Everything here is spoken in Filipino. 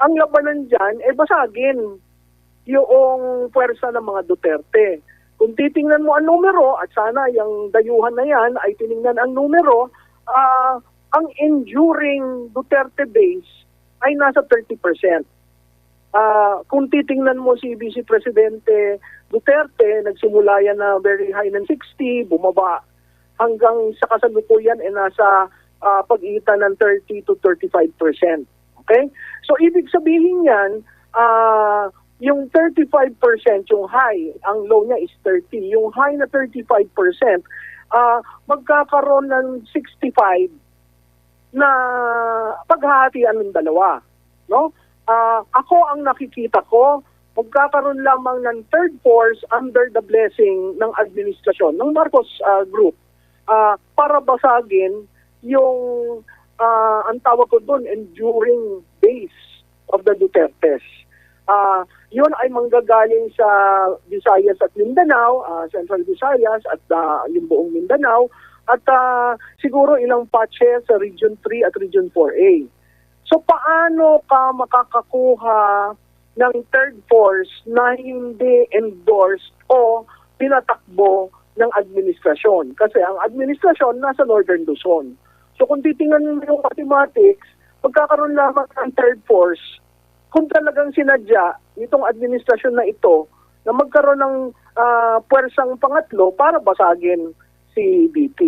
ang labanan dyan, basagin yung puwersa ng mga Duterte. Kung titingnan mo ang numero, at sana yung dayuhan na yan ay tiningnan ang numero, ang enduring Duterte base ay nasa 30%. Kung titingnan mo si Vice Presidente Duterte, nagsimula yan na very high ng 60, bumaba hanggang sa kasalukuyan nasa pag-itan ng 30 to 35%. Okay? So ibig sabihin yan, yung 35% yung high, ang low niya is 30. Yung high na 35%, magkakaroon ng 65 na paghahatian ng dalawa. No? Ako ang nakikita ko, magkakaroon lamang ng third force under the blessing ng administrasyon, ng Marcos Group, para basagin yung, ang tawag ko doon, enduring base of the Dutertes. Yun ay manggagaling sa Visayas at Mindanao, Central Visayas at yung buong Mindanao, at siguro ilang patches sa Region 3 at Region 4A. So paano ka makakakuha ng third force na hindi endorsed o pinatakbo ng administrasyon? Kasi ang administrasyon nasa Northern Luzon. So kung titingnan mo yung mathematics, magkakaroon lamang ng third force kung talagang sinadya nitong administrasyon na ito na magkaroon ng puwersang pangatlo para basagin si BP.